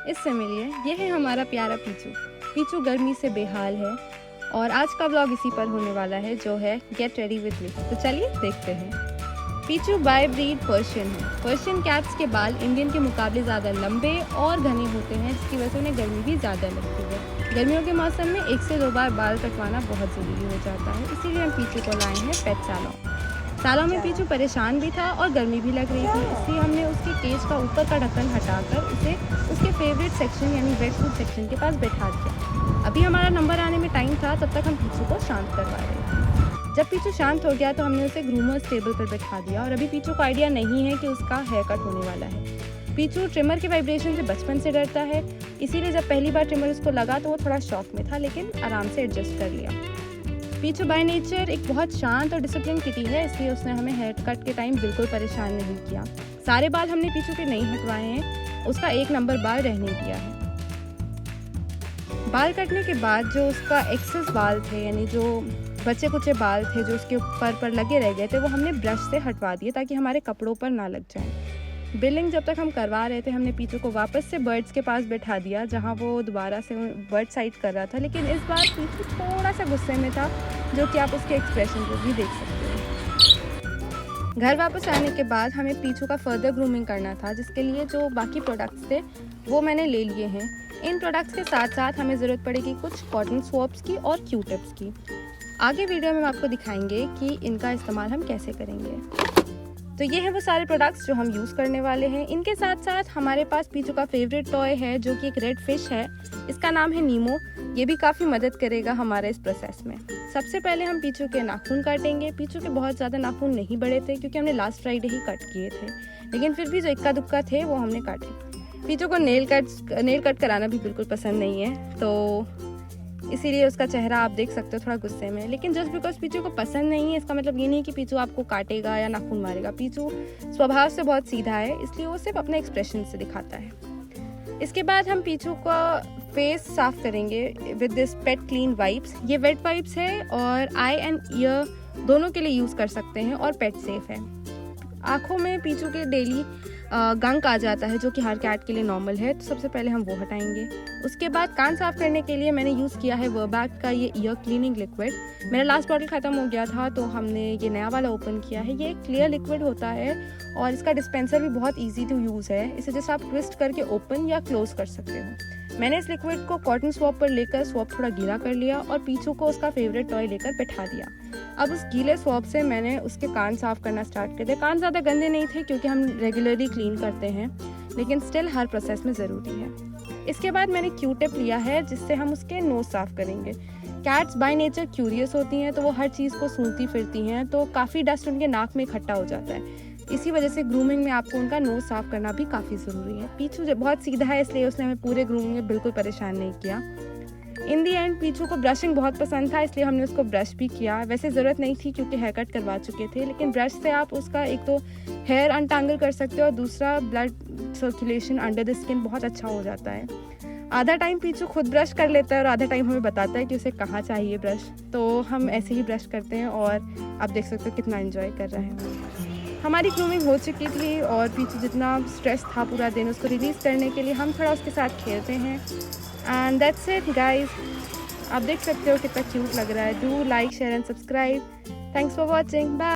इससे मिलिए, ये है हमारा प्यारा पीचू। पीचू गर्मी से बेहाल है और आज का व्लॉग इसी पर होने वाला है, जो है गेट रेडी विद मी। तो चलिए देखते हैं। पीचू बाय ब्रीड पर्शियन है। पर्शियन कैट्स के बाल इंडियन के मुकाबले ज़्यादा लंबे और घने होते हैं, जिसकी वजह से उन्हें गर्मी भी ज़्यादा लगती है। गर्मियों के मौसम में 1 से 2 बार बाल कटवाना बहुत ज़रूरी हो जाता है, इसीलिए हम पीचू को लाए हैं पेट सालों में पीचू परेशान भी था और गर्मी भी लग रही थी, इसलिए हमने उसके केज का ऊपर का ढक्कन हटाकर उसे उसके फेवरेट सेक्शन यानी वेट फूड सेक्शन के पास बैठा दिया। अभी हमारा नंबर आने में टाइम था, तब तक हम पीचू को शांत करवा रहे थे। जब पीचू शांत हो गया तो हमने उसे ग्रूमर्स टेबल पर बैठा दिया और अभी पीचू को आइडिया नहीं है कि उसका हेयर कट होने वाला है। पीचू ट्रिमर के वाइब्रेशन से बचपन से डरता है, इसीलिए जब पहली बार ट्रिमर उसको लगा तो वो थोड़ा शॉक में था, लेकिन आराम से एडजस्ट कर लिया। पीचू बाय नेचर एक बहुत शांत और डिसिप्लिन किटी है, इसलिए उसने हमें हेयर कट के टाइम बिल्कुल परेशान नहीं किया। सारे बाल हमने पीचू के नहीं हटवाए हैं, उसका 1 नंबर बाल रहने दिया है। बाल कटने के बाद जो उसका एक्सेस बाल थे, यानी जो बचे कुचे बाल थे जो उसके ऊपर पर लगे रह गए थे, वो हमने ब्रश से हटवा दिए ताकि हमारे कपड़ों पर ना लग जाए। बिलिंग जब तक हम करवा रहे थे, हमने पीचू को वापस से बर्ड्स के पास बैठा दिया, जहां वो दोबारा से बर्ड साइड कर रहा था, लेकिन इस बार पीचू थोड़ा सा गुस्से में था, जो कि आप उसके एक्सप्रेशन को भी देख सकते हैं। घर वापस आने के बाद हमें पीचू का फर्दर ग्रूमिंग करना था, जिसके लिए जो बाकी प्रोडक्ट्स थे वो मैंने ले लिए हैं। इन प्रोडक्ट्स के साथ साथ हमें ज़रूरत पड़ेगी कुछ कॉटन स्वॉब्स की और क्यू टिप्स की। आगे वीडियो में हम आपको दिखाएंगे कि इनका इस्तेमाल हम कैसे करेंगे। तो ये हैं वो सारे प्रोडक्ट्स जो हम यूज़ करने वाले हैं। इनके साथ साथ हमारे पास पीचू का फेवरेट टॉय है, जो कि एक रेड फिश है। इसका नाम है नीमो। ये भी काफ़ी मदद करेगा हमारे इस प्रोसेस में। सबसे पहले हम पीचू के नाखून काटेंगे। पीचू के बहुत ज़्यादा नाखून नहीं बड़े थे, क्योंकि हमने लास्ट फ्राइडे ही कट किए थे, लेकिन फिर भी जो इक्का दुक्का थे वो हमने काटे। पीचू को नेल कट कराना भी बिल्कुल पसंद नहीं है, तो इसीलिए उसका चेहरा आप देख सकते हो थोड़ा गुस्से में। लेकिन जस्ट बिकॉज पीचू को पसंद नहीं है, इसका मतलब ये नहीं कि पीचू आपको काटेगा या नाखून मारेगा। पीचू स्वभाव से बहुत सीधा है, इसलिए वो सिर्फ अपने एक्सप्रेशन से दिखाता है। इसके बाद हम पीचू का फेस साफ करेंगे with this pet clean wipes. ये वेट वाइप्स है और आई एंड ईयर दोनों के लिए यूज़ कर सकते हैं और पेट सेफ है। आँखों में पीचू के डेली गंक आ जाता है, जो कि हर कैट के लिए नॉर्मल है, तो सबसे पहले हम वो हटाएंगे। उसके बाद कान साफ करने के लिए मैंने यूज़ किया है वर्बैक का ये ईयर क्लीनिंग लिक्विड। मेरा लास्ट बॉटल ख़त्म हो गया था, तो हमने ये नया वाला ओपन किया है। ये एक क्लियर लिक्विड होता है और इसका डिस्पेंसर भी बहुत ईजी टू यूज़ है। इसे जैसे आप ट्विस्ट करके ओपन या क्लोज कर सकते हो। मैंने इस लिक्विड को कॉटन स्वॉब पर लेकर स्वॉब थोड़ा गीला कर लिया और पीचू को उसका फेवरेट टॉय लेकर बैठा दिया। अब उस गीले स्वॉब से मैंने उसके कान साफ़ करना स्टार्ट कर दिया। कान ज़्यादा गंदे नहीं थे, क्योंकि हम रेगुलरली क्लीन करते हैं, लेकिन स्टिल हर प्रोसेस में ज़रूरी है। इसके बाद मैंने क्यू टिप लिया है, जिससे हम उसके नोज़ साफ़ करेंगे। कैट्स बाय नेचर क्यूरियस होती हैं, तो वो हर चीज़ को सूंघती फिरती हैं, तो काफ़ी डस्ट उनके नाक में इकट्ठा हो जाता है। इसी वजह से ग्रूमिंग में आपको उनका नोज़ साफ़ करना भी काफ़ी ज़रूरी है। पीचू जब बहुत सीधा है, इसलिए उसने हमें पूरे ग्रूमिंग में बिल्कुल परेशान नहीं किया। इन दी एंड पीचू को ब्रशिंग बहुत पसंद था, इसलिए हमने उसको ब्रश भी किया। वैसे ज़रूरत नहीं थी, क्योंकि हेयर कट करवा चुके थे, लेकिन ब्रश से आप उसका एक तो हेयर अनटैंगल कर सकते हो और दूसरा blood circulation under the skin बहुत अच्छा हो जाता है। आधा टाइम पीचू खुद ब्रश कर लेता है और आधा टाइम हमें बताता है कि उसे कहाँ चाहिए ब्रश, तो हम ऐसे ही ब्रश करते हैं और आप देख सकते हो कितना एंजॉय कर रहे हैं। हमारी ग्रूमिंग हो चुकी थी और पीचू जितना स्ट्रेस था पूरा दिन, उसको रिलीज़ करने के लिए हम थोड़ा उसके साथ खेलते हैं। And that's it guys. आप देख सकते हो कितना क्यूट लग रहा है। Do like, share and subscribe. Thanks for watching. Bye.